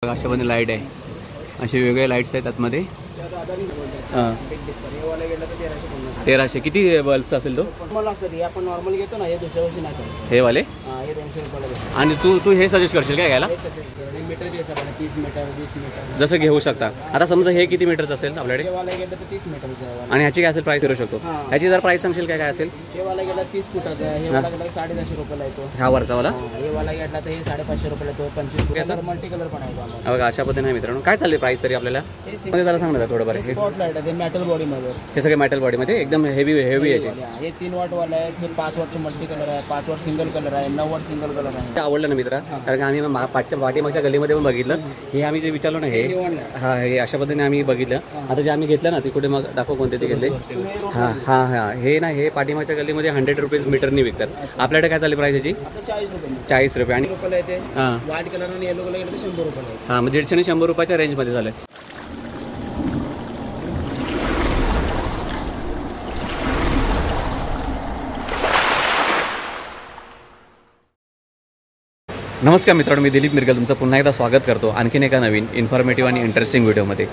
अशामध्ये लाईट आहे, असे वेगळे लाईट्स आहेत आतमध्ये. हां 1300. किती बल्ब्स असेल तो? आपण नॉर्मल घेतो ना, हे दुसऱ्या वर्षी नाही चालत. हे वाले हे 200 रुपयाला भेटतं. आणि तू हे सजेस्ट करशील काय घ्यायला? मीटरचे हिसाब आहे, 30 मीटर 20 मीटर जसं घेऊ शकता. आता समजा हे किती मीटरचं असेल आपल्याकडे? हे वाला घेतलं तर 30 मीटरचं आहे. आणि ह्याची काय असेल प्राइस करू शकतो? ह्याची जर प्राइस सांगशील काय असेल? हे वाला घेतला 30 फुटाचा आहे, हे वाला घेतला 450 रुपयाला येतो. हा वरचा वाला. हे वाला घेतला तर हे 550 रुपयाला येतो. 25 फुटाचा मल्टी कलर पण आहे. बघा अशा पद्धतीने मित्रांनो. काय चालली प्राइस तरी आपल्याला? हे जरा सांग ना थोडं बरं. स्पॉटलाइट आहे, ते मेटल बॉडी मध्ये. हे सगळे मेटल बॉडी मध्ये एकदम हेवी याचे. हे 3 वॉट वाला आहे, हे 5 वॉटचं मल्टी कलर आहे, 5 वॉट सिंगल कलर आहे, 9 वॉट सिंगल कलर आहे. आवडलं ना मित्रा? कारण की आम्ही पाठीमागच्या गल्लीमध्ये पण बघितलं. हे आम्ही जे विचारलो ना, हे हा हे अशा पद्धतीने आम्ही बघितलं. आता जे आम्ही घेतलं ना ते कुठे मग दाखव कोणते ते घेतले. हां हां हां हे ना, हे पाठीमागच्या गल्लीमध्ये 100 रुपीज मीटरनी विकतात. आपल्याकडे काय चालली प्राइस याची? 40 रुपये. आणि हां व्हाईट कलर आणि येलो कलर 100 रुपये. हां म्हणजे 150 आणि 100 रुपयाच्या रेंजमध्ये झालं. नमस्कार मित्रांनो, मी दिलीप मिरगल तुमचं पुन्हा एकदा स्वागत करतो आणखीन एका नवीन इन्फॉर्मेटिव्ह आणि इंटरेस्टिंग व्हिडिओमध्ये.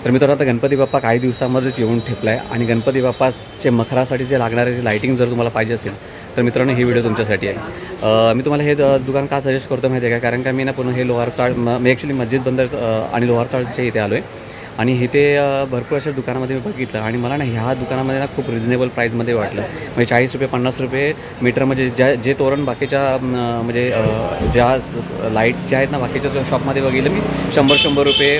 तर मित्रांनो, आता गणपती बाप्पा काही दिवसामध्येच येऊन ठेपला आहे आणि गणपती बाप्पाचे मखरासाठी जे लागणारे लाईटिंग जर तुम्हाला पाहिजे असेल तर मित्रांनो ही व्हिडिओ तुमच्यासाठी आहे. मी तुम्हाला हे दुकान का सजेस्ट करतो माहिती आहे का? कारण का मी ना पुन्हा हे लोहारचाळ मी ॲक्च्युली मस्जिद बंदर आणि लोहारचाळच्या इथे आलो आहे आणि इथे भरपूर अशा दुकानामध्ये मी बघितलं आणि मला ना ह्या दुकानामध्ये ना खूप रिजनेबल प्राईजमध्ये वाटलं. म्हणजे 40 रुपये 50 रुपये मीटर. म्हणजे जे तोरण बाकीच्या म्हणजे ज्या लाईट ज्या आहेत ना बाकीच्या शॉपमध्ये बघितलं मी 100 रुपये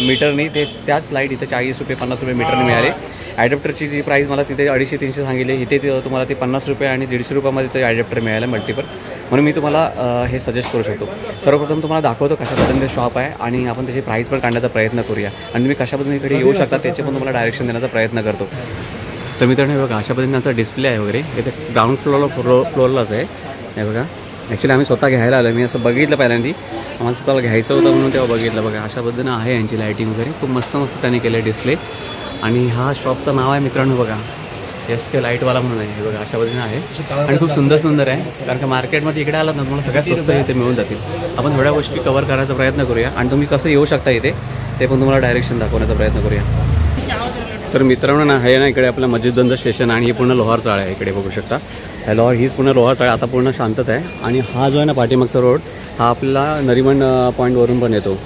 मीटरनी, त्याच लाईट इथे 40 रुपये 50 रुपये मीटरने मिळाले. ॲडॅप्टरची जी प्राईस मला तिथे 250-300 सांगितली, इथे तुम्हाला ते 50 रुपये आणि 150 रुपयामध्ये ते ॲडॅप्टर मिळालं मल्टिपल. म्हणून मी तुम्हाला हे सजेस्ट करू शकतो. सर्वप्रथम तुम्हाला दाखवतो कशा पद्धतीने शॉप आहे आणि आपण त्याची प्राईस पण काढण्याचा प्रयत्न करूया आणि तुम्ही कशा पद्धतीने इकडे येऊ शकता त्याचे पण तुम्हाला डायरेक्शन देण्याचा प्रयत्न करतो. तर मित्रांनो बघा अशा पद्धतीने डिस्प्ले आहे वगैरे. इथे ग्राउंड फ्लोअरलाच आहे हे बघा. ॲक्च्युली आम्ही स्वतः घ्यायला आलो. मी असं बघितलं पहिल्यांदा, आम्हाला स्वतःला घ्यायचं होतं म्हणून तेव्हा बघितलं. बघा अशा पद्धतीनं आहे यांची लाईटिंग वगैरे खूप मस्त त्यांनी केलं आहे डिस्प्ले. आणि हा शॉपचं नाव आहे मित्रांनो बघा SK लाईटवाला म्हणून आहे. हे बघा अशा पद्धतीने आहे आणि खूप सुंदर आहे. कारण का मार्केटमध्ये इकडे आलात ना तुम्हाला सगळ्यात स्वस्त इथे मिळून जातील. आपण थोड्या गोष्टी कवर करायचा प्रयत्न करूया आणि तुम्ही कसं येऊ शकता इथे ते पण तुम्हाला डायरेक्शन दाखवण्याचा प्रयत्न करूया. तर मित्रांनो ना हे ना इकडे आपलं मस्जिद बंदर स्टेशन आणि ही पूर्ण लोहार चाळ आहे. इकडे बघू शकता हीच पूर्ण लोहार चाळ आता पूर्ण शांतता आहे. आणि हा जो आहे ना पाठीमागचा रोड हा आपल्याला नरिमन पॉईंटवरून पण येतो.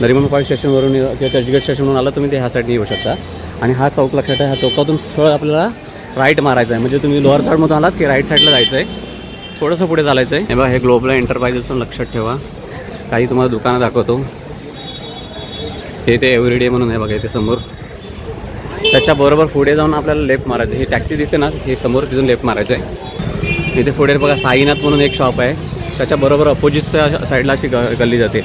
नरिमन पॉईंट स्टेशनवरून किंवा चर्चगेट स्टेशनवरून आला तुम्ही ते ह्या साईडने येऊ शकता. आणि हा चौक लक्षात आहे, ह्या चौकातून स्थळ आपल्याला राईट मारायचं आहे. म्हणजे तुम्ही लोअर साईडमधून आलात की राईट साईडला जायचं आहे, थोडंसं पुढे चालायचं आहे. हे बघा हे ग्लोबल एंटरप्राइजेस पण लक्षात ठेवा. काही तुम्हाला दुकानं दाखवतो. हे ते एव्हरीडे म्हणून आहे बघा इथे समोर. त्याच्याबरोबर पुढे जाऊन आपल्याला लेफ्ट मारायचं. ही टॅक्सी दिसते ना, हे समोर तिथून लेफ्ट मारायचं आहे. इथे पुढे बघा साईनाथ म्हणून एक शॉप आहे. त्याच्याबरोबर अपोजिटच्या साईडला अशी गल्ली जाते.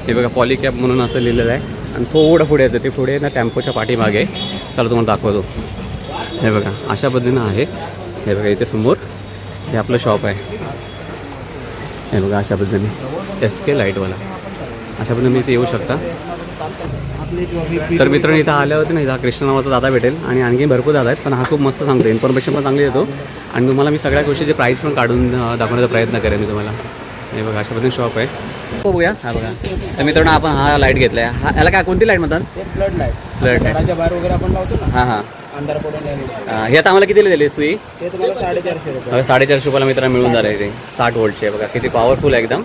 हे बघा पॉलिकॅब म्हणून असं लिहिलेलं आहे. आणि थोडं पुढे येतं ते पुढे ना टेम्पोच्या पाठीमागे. चला तुम्हाला दाखवतो. हे बघा अशा पद्धतीनं आहे. हे बघा इथे समोर हे आपलं शॉप आहे. हे बघा अशा पद्धतीने SK लाईटवाला. अशा पद्धतीने इथे येऊ शकता. तर मित्रांनो इथं आल्यावरती नाही, हा कृष्ण नावाचा दादा भेटेल आणि आणखी भरपूर दादा आहेत. पण हा खूप मस्त सांगतो, इन्फॉर्मेशन पण चांगली देतो आणि तुम्हाला मी सगळ्या गोष्टीचे प्राईस पण काढून दाखवण्याचा प्रयत्न करेन मी तुम्हाला. हे बघा अशा पद्धतीने शॉप आहे. बघूया हा बघा. तर मित्रांनो आपण हा लाईट घेतला आहे. हा याला काय कोणती लाईट म्हणतात? Flood light. बाहेर वगैरे आपण लावतो ना. हां अंधार पडून हे आता आम्हाला कितीला दिली सुई? ते तुम्हाला 450 रुपये. 450 रुपयाला मित्रांनो मिळून झालं आहे. ते 60 वोल्टचे आहे बघा. किती पॉवरफुल आहे एकदम.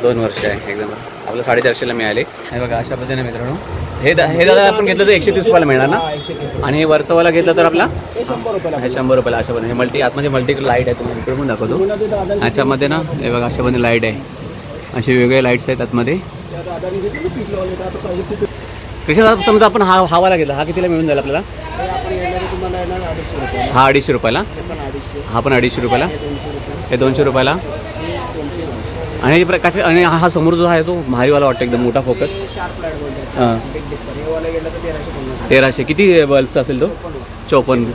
2 वर्ष आहे एकदम. आपलं 450ला मिळाले. हे बघा अशा पद्धतीने मित्रांनो हे दादा आपण घेतलं तर 130 रुपयाला मिळणार ना. आणि हे वरचंवाला घेतलं तर आपला 100 रुपयाला. अशा पद्धतीने मल्टी आतमध्ये मल्टी लाईट आहे. तुम्हाला इकडे पण दाखवतो. याच्यामध्ये ना हे बघा अशा पद्धतीने लाईट आहे. असे वेगळे लाईट्स आहेत आतमध्ये. कृष्णा समजा आपण हा वाला घेतला, हा कितीला मिळून जाईल आपल्याला? हा 250 रुपयाला. हा पण 250 रुपयाला. हे 200 रुपयाला. आणि प्रकाश आणि हा समोर जो आहे तो भारीवाला वाटतं एकदम मोठा फोकस. हां 1300. किती बल्ब्स असेल तो? 54.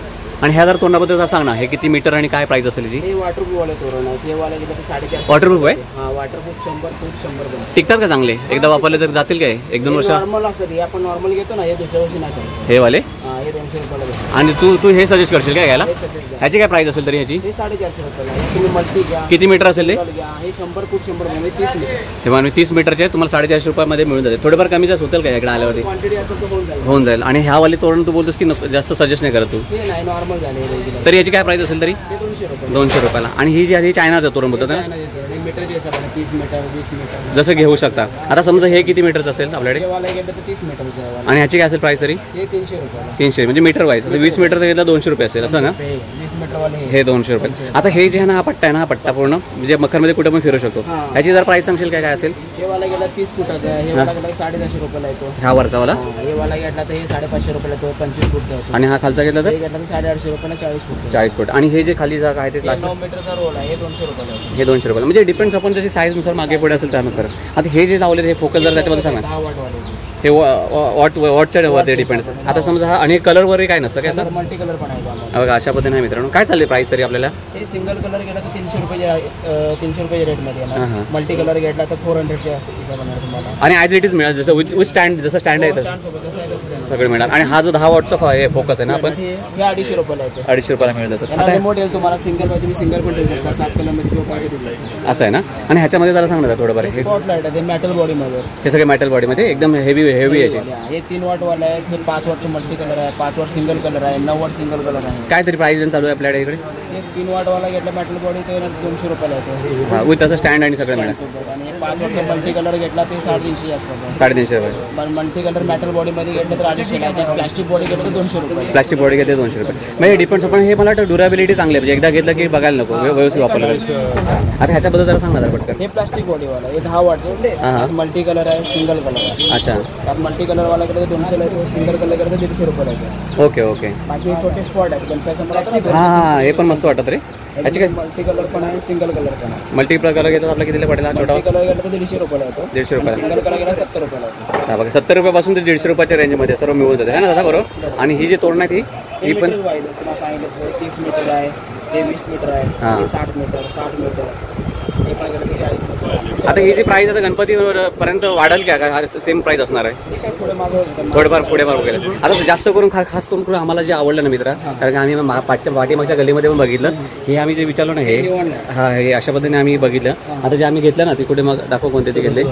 आणि ह्या जर तोंडाबद्दल सांग ना, हे किती मीटर आणि काय प्राइस असेल याची? वॉटरप्रूफ वाले तोरण आहे. हे वाला घेतलं तर 450. वॉटरप्रूफ आहे? हां वॉटरप्रूफ 100 फूट 100 टिकतात का चांगले? एकदा वापरले तर जातील काय 1-2 वर्ष? नॉर्मल असतात. हे आपण नॉर्मल घेतो ना, हे दुसऱ्या वर्षी नाही चालत. हे वाले हे 200 रुपयाला भेटेल. आणि तू हे सजेस्ट करशील काय घ्यायला? हे सगळं घ्या. ह्याची काय प्राईस असेल तरी ह्याची? हे 450 रुपयाला आहे. तुम्ही मल्टी घ्या, किती मीटर असेल ते? सिंगल घ्या. हे 100 फूट 100 म्हणजे 30 मीटर. तेव्हा 30 मीटरचे तुम्हाला 450 रुपयामध्ये मिळून जाते. थोडेफार कमी जास्त होतील का इकडे आल्यावरती? क्वांटिटी असेल तर होऊन जाईल. होऊन जाईल. आणि ह्यावाली तोरण तू बोलतोस की जास्त सजेस्ट नाही करत तू, हे नाही नॉर्मल झाले रेग्युलर. तरी याची काय प्राईस असेल तरी? हे 200 रुपये. 200 रुपयाला. आणि ही जी आहे चायनाचं तोरण बोलतात ना, मीटरचे हिशोबाने 30 मीटर 20 मीटर जसं घेऊ शकता. आता समजा हे किती मीटरचं असेल आपल्याकडे हे वाला घेतलं तर 30 मीटरचं आहे वाला. आणि ह्याची काय असेल प्राईस तरी? हे 300 रुपयाला. 300 म्हणजे मीटर वाईज. 20 मीटरचं घेतलं 200 रुपये असेल असं ना? हे 20 मीटर वाले हे 200 रुपये. आता हे जे आहे ना, हा पट्टा आहे ना, हा पट्टा पूर्ण म्हणजे मखरमध्ये कुठे पण फिरू शकतो. हां. ह्याची जर प्राईस सांगशील काय काय असेल? हे वाला गेला 30 फुटाचा आहे. हे वाला गेला 450 रुपयाला येतो. हा वरचावाला. हे वाला घेतला तर हे 550 रुपयाला येतो. 25 फूटचा होतो. आणि हा खालचा घेतला तर हे घेतला तर 850 रुपयाला 40 फूटचा. 40 फूट. आणि हे जे खाली जागा आहे ते 9 मीटरचा रोल आहे. हे 200 रुपयाला येतो. हे 200 रुपयाला. म्हणजे डिपेंड्स आपण जशी साईजनुसार मागे पुढे असेल त्यानुसार. आता हे जे लावले हे फोकस जर त्याच्यामध्ये सांगा 10 वॉट वाले. हे वॉटच्या वरती डिपेंड्स. आता समजा हा आणि कलर वगैरे काय नसतं काय असं? मल्टी कलर पण आहे आम्हाला. बघा अशा पद्धतीने आहे मित्रांनो. काय चालले प्राईस तरी आपल्याला? हे सिंगल कलर घेतला तर 300 रुपये रेटमध्ये हां, येणार. हां. मल्टी कलर घेतला तर 400च्या हिशोबाने येणार तुम्हाला. आणि ॲज इट इज मिळेल जसं विथ स्टँड, जसं स्टँड आहे तसं चान्स सोबत जसं आहे तसं देणार. सगळं मिळणार. आणि हा जो 10 वॉटचा हे फोकस आहे ना आपण हे 250 रुपयाला येतो. 250 रुपयाला मिळत जातं. याला आता रिमोट येईल तुम्हाला. सिंगल पाहिजे तुम्ही सिंगल पण ठेवू शकता. 7 कलरमध्ये जो पाहिजे ठेवू शकता. असं आहे ना. आणि ह्याच्यामध्ये जरा सांगणार थोडं बरं. हे स्पॉट लाईट आहे. ते मेटल बॉडीमध्ये. हे सगळे मेटल बॉडीमध्ये एकदम हेवी याचे. हे 3 वॉट वाला आहे. हे 5 वॉटचं मल्टी कलर आहे. 5 वॉट सिंगल कलर आहे. 9 वॉट सिंगल कलर आहे. काय तरी प्राईस चालू आहे आपल्याकडे इकडे? हे 3 वॉट वाला घेतला मेटल बॉडी ते 200 रुपयाला येतो. हां, विथ असं स्टँड आणि सगळं मिळणार. आणि हे 5 वॉटचा मल्टी कलर घेतला ते 350 आसपास आहे. 350 रुपये. पण मल्टी कलर मेटल बॉडीमध्ये घेतलं तर 250 आहे. प्लास्टिक बॉडी घेतलं तर 200 रुपये. प्लास्टिक बॉडी घेते 200 रुपये. म्हणजे डिपेंड्स. पण हे मला वाटतं ड्युरेबिलिटी चांगली आहे. म्हणजे एकदा घेतलं की बघायला नको, व्यवस्थित वापरलं पाहिजे. आता ह्याच्याबद्दल जरा सांग ना जरा पटकन. हे प्लास्टिक बॉडीवाला. हे 10 वॉटचं. हां, हां. मल्टी कलर आहे. सिंगल कलर आहे. अच्छा. त्यात मल्टी कलरवाला केलं तर 200 ला येतो. सिंगल कलर केलं तर 150 रुपयाला येतो. Okay okay. बाकी हे छोटे स्पॉट आहेत. गणपतीसमोर आता नाही हां हां, हे पण मस्त वाटत रे. ह्याची काय मल्टी कलर पण आहे. सिंगल कलर पण आहे. मल्टिप्लाय कलर घेतात आपला कितीला पडेल हा छोटा? मल्टी कलर गेला तर 150 रुपयाला येतो. 150 रुपयाला. सिंगल कलर गेला 70 रुपयाला येतो. हा बघा 70 रुपयापासून ते 150 रुपयाच्या रेंजमध्ये सर्व मिळून जाते है ना दादा, बरोबर? आणि ही जी तोरण आहे ही पण वाईज तुम्हाला सांगितलं 30 मीटर आहे. हे 20 मीटर आहे. हां. हे 60 मीटर 60 मीटर. हे पण गेलं तर 40 मीटर. आता ही जी प्राईस आता गणपतीपर्यंत वाढेल का सेम प्राईस असणार आहे? हे काय पुढे मागं होतं. थोडेफार पुढे गेलं. आता जास्त करून खास करून आम्हाला जे आवडलं ना मित्रा, कारण आम्ही पाठीमागच्या गलीमध्ये पण बघितलं. हे आम्ही जे विचारलो ना हे हा हे अशा पद्धतीने आम्ही बघितलं. आता जे आम्ही घेतलं ना ते कुठे मग दाखव कोणते ते घेतले.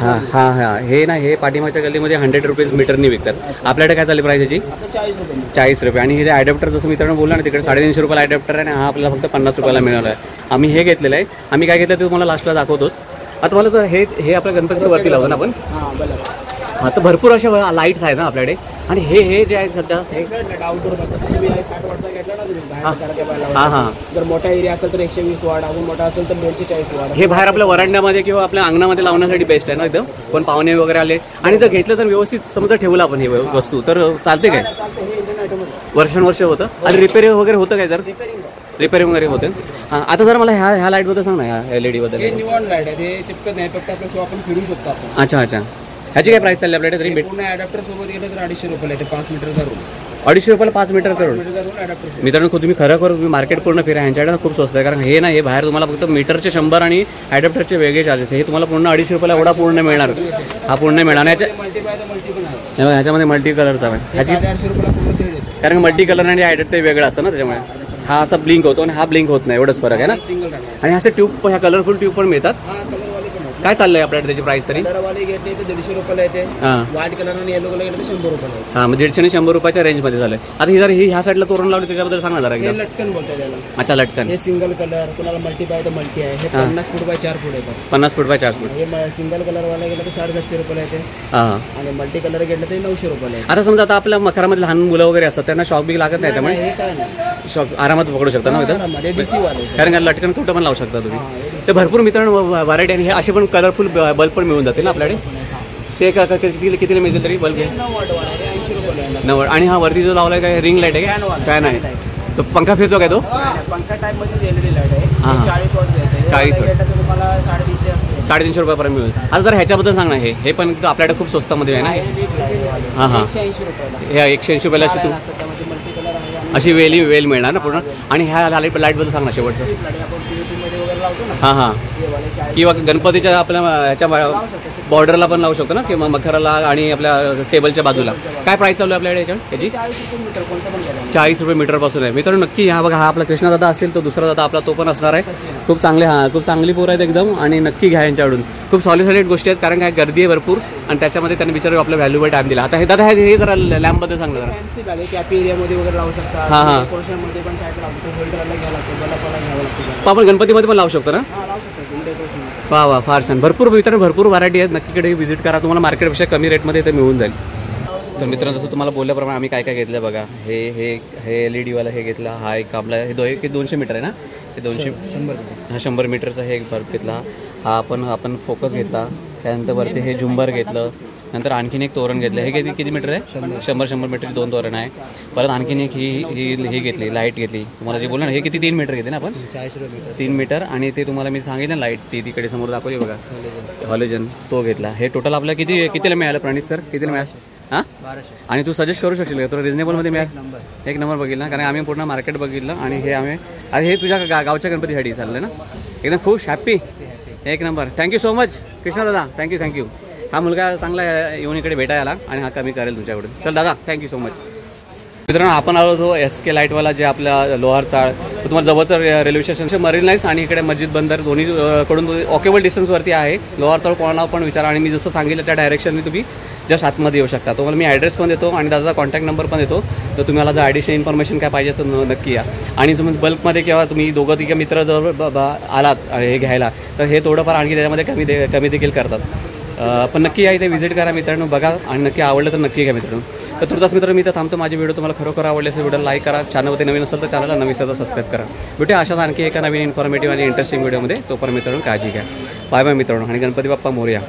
हां हां हां, हे ना हे पाठीमागच्या गलीमध्ये 100 रुपीज मीटरनी विकतात. आपल्याकडे काय चालली प्राईस याची? आता 40 रुपये. 40 रुपये. आणि हे ॲडॅप्टर जसं मित्रांनो बोलला ना तिकडे 350 रुपयाला ॲडॅप्टर आहे आणि हा आपल्याला फक्त 50 रुपयाला मिळाला आहे. आम्ही हे घेतलेलं आहे. आम्ही काय घेतलं ते तुम्हाला लास्टला दाखवतोच. आता मला जर हे आपल्या गणपतीच्या वरती लावतो ना आपण. हां बरोबर. आता भरपूर अशा लाईट्स आहेत ना आपल्याकडे. आणि हे जे आहे सध्या हे आउटडोर तुम्ही 60 वॉटचा घेतला ना तुम्ही बाहेर घराच्या बाहेर लावला. हां हां, जर मोठा एरिया असेल तर 120 वॉट. अजून मोठा असेल तर 140 वॉट. हे बाहेर आपल्या वरांड्यामध्ये किंवा आपल्या अंगणामध्ये लावण्यासाठी बेस्ट आहे ना एकदम. पण पाहुणे वगैरे आले आणि जर घेतलं तर व्यवस्थित समजा ठेवलं आपण हे वस्तू तर चालते काय? चालतं. हे इंडियन आयटम होतं. वर्षानुवर्ष होतं. आणि रिपेअर वगैरे होतं काय? जर रिपेअरिंग वगैरे होतं. हां, आता जर मला ह्या लाईटबद्दल सांग ना, ह्या LED बद्दल. हे निवॉन लाईट आहे. ते चिपकत नाही. फक्त आपलं शो आपण फिरू शकतो आपण. अच्छा अच्छा. ह्याची काय प्राईस चालली आपल्याकडे तरी? पूर्ण अडॅप्टर सोबत गेलं तर 250 रुपयाला येते. 5 मीटरचा रूम. 250 रुपयाला 5 मीटरचा रोड. मीटरचा रूम अडॅप्टर सोबत. मित्रांनो तुम्ही खरोखर तुम्ही मार्केट पूर्ण फिरा. ह्यांच्याकडे खूप स्वस्त आहे. कारण हे ना हे बाहेर तुम्हाला फक्त मीटरचे 100 आणि ॲडॅप्टरचे वेगळे चार्जेस. हे तुम्हाला पूर्ण 250 रुपयाला एवढा पूर्ण मिळणार. हा पूर्ण मिळणार. मल्टी पाय तर मल्टी पण आहे. ह्याच्यामध्ये मल्टी कलरचा आहे. ह्याची 850 रुपयाला पूर्ण सेट येतो. कारण मल्टी कलर आणि ॲडॅप्टर वेगळं असतं ना त्याच्यामुळे. हा असा ब्लिंक होतो आणि हा ब्लिंक होत नाही. एवढंच फरक आहे ना. सिंगल राहणार. आणि असे ट्यूब ह्या कलरफुल ट्यूब पण मिळतात. हा कलरवाले पण आहेत. काय चाललंय आपल्याकडे त्याची प्राईस तरी? कलरवाले घेतले तर 150 रुपयाला येते. हां व्हाईट कलर आणि येलो कलर घेतले तर 100 रुपयाला येते. हां, म्हणजे 150 आणि 100 रुपयाच्या रेंजमध्ये झालं. आता ही जर ह्या साईडला तोरण लावली त्याच्याबद्दल सांग ना जरा हे एकदा. लटकन बोलतात त्याला. अच्छा, लटकन. हे सिंगल कलर. कुणाला मल्टी पाय तर मल्टी आहे. हे 50 फूट बाय 4 फूट येतात. 50 फूट बाय 4 फूट. हे सिंगल कलरवाला गेलं तर 750 रुपयाला येते. हां हां. आणि मल्टी कलर घेतलं तर 900 रुपयाला येते. आता समजा आता आपल्या मखरामध्ये लहान मुलं वगैरे असतात त्यांना शॉक बी लागत नाही त्यामुळे हे काय नाही. शॉक आरामात पकडू शकता ना इथं. मध्ये DC वाले सर. कारण का लटकन कुठं पण लावू शकता तुम्ही. हां, हे ते भरपूर मित्रांनो व्हरायटी आणि हे असे पण कलरफुल बल्ब पण मिळून जातील ना आपल्याकडे. ते कितीला मिळतील तरी बल्ब? 9 वॉट वाला आहे. 80 रुपयाला येणार. 90. आणि हा वरती जो लावलाय काय रिंग लाईट आहे काय? काय नाही तो पंखा फिरतो काय तो? पंखा टाइप मध्ये LED लाईट आहे. हां. 40 वॉट येते. 40 वॉट. तुम्हाला 350 असते. 350 रुपयापर्यंत मिळेल. आता जर ह्याच्याबद्दल सांग ना. हे पण आपल्याकडे खूप स्वस्तामध्ये आहे ना. हां हां. 180 रुपयाला. हे 180 रुपयाला अशी तू त्यामध्ये मल्टी कलर आहे. अशी वेल मिळणार ना पूर्ण. आणि ह्या लाईटबद्दल सांग ना शेवटचं. आपण PVT मध्ये वगैरे लावू लावतो ना हां हां हे वाले 40 किंवा गणपतीच्या आपल्या ह्याच्या बॉर्डरला पण लावू शकतो ना किंवा मखराला आणि आपल्या टेबलच्या बाजूला. काय प्राईस चालू आहे आपल्याकडे याची? 40 रुपये मीटर कोणतं पण घ्यायला. 40 रुपये मीटरपासून आहे मित्रांनो. नक्की हा बघा, हा आपला कृष्णादादा असेल, तो दुसरा दादा आपला तो पण असणार आहे. खूप चांगले, हां खूप चांगली पोरं आहेत एकदम, आणि नक्की घ्या यांच्याकडून. खूप सॉलिड गोष्टी आहेत, कारण काय गर्दी आहे भरपूर, आणि त्याच्यामध्ये त्यांनी विचार आपल्या व्हॅल्यूबल टाइम दिला. आता हे दादा हे जरा लॅम्पबद्दल सांगलं जरा. फॅन्सी बॅग आहे, कॅपी एरियामध्ये वगैरे लावू शकता. हां, हां. डेकोरेशनमध्ये पण साईड लावतो, होल्डरला घ्यायला लागतो, बल्बला घ्यावं लागतं. आपण गणपतीमध्ये पण लावू शकतो ना? हां लावू शकतो डेकोरेशन. वा वा, फार छान. भरपूर मित्रांनो, भरपूर व्हरायटी आहेत. नक्कीकडे व्हिजिट करा, तुम्हाला मार्केटपेक्षा कमी रेटमध्ये इथे मिळून जाईल. तर मित्रांनो, जसं तुम्हाला बोलल्याप्रमाणे आम्ही काय काय घेतलं बघा. हे LED वाला हे घेतला, हा एक आपला हे 200 मीटर आहे ना, हे 100 मीटरचा हे एक बल्ब घेतला. हा आपण फोकस घेतला. त्यानंतर वरती हे झुंबर घेतलं. नंतर आणखीन एक तोरण घेतलं. हे किती मीटर आहे? 100 मीटरची 2 तोरण आहे. परत आणखीन एक ही घेतली, लाईट घेतली. तुम्हाला जे बोललं ना, हे किती 3 मीटर घेतले ना आपण? 3 मीटर. आणि ते तुम्हाला मी सांगितलं लाईट, ती तिकडे समोर दाखवली बघा, हॉलोजन, तो घेतला. हे टोटल आपल्याला कितीला मिळालं प्रणित सर? कितीला मिळालं? हां, 1200. आणि तू सजेस्ट करू शकशील का? तुला रिजनेबलमध्ये मिळाल? एक नंबर बघितलं, कारण आम्ही पूर्ण मार्केट बघितलं. आणि हे अरे हे तुझ्या गावच्या गणपतीसाठी चाललं ना, एकदम खुश, हॅप्पी, एक number. Thank you so much Krishna दादा, थँक्यू. हा मुलगा चांगला येऊन इकडे भेटायला, आणि हा कमी करेल तुमच्याकडून. चल दादा, थँक्यू सो मच. मित्रांनो, आपण आलो होतो SK लाईटवाला, जे आपल्या लोहार चाळ, तुम्हाला जवळचं रेल्वे स्टेशन, मरीन लाईन्स आणि इकडे मस्जिद बंदर दोन्ही कडून वॉकेबल डिस्टन्सवरती आहे. लोहार चाळ कोणाला पण विचारा, आणि मी जसं सांगितलं त्या डायरेक्शनने तुम्ही जस्ट आतमध्ये येऊ शकता. तुम्हाला मी ॲड्रेस पण देतो आणि दादाचा कॉन्टॅक्ट नंबर पण देतो. तर तुम्हाला जर ॲडिशनल इन्फॉर्मेशन काय पाहिजे तर नक्की या. आणि तुम्ही बल्कमध्ये किंवा तुम्ही दोघं तिघं मित्र जर आलात हे घ्यायला, तर हे थोडंफार आणखी त्याच्यामध्ये कमी देखील करतात. पण नक्की या, इथे व्हिजिट करा मित्रांनो, बघा, आणि नक्की आवडलं तर नक्की घ्या मित्रांनो. तर तुर्तास मित्रांनो, मी तर थांबतो. माझी व्हिडिओ तुम्हाला खरोखर आवडले असेल, व्हिडिओ लाईक करा. चॅनलवरती नवीन असेल तर चॅनलला नवीन असेल तर सबस्क्राईब करा. भेटूया अशाच आणखी एका नवीन इन्फॉर्मेटिव्ह आणि इंटरेस्टिंग व्हिडिओमध्ये. तोपर्यंत मित्रांनो, काळजी घ्या. बाय बाय मित्रांनो, आणि गणपती बाप्पा मोरया.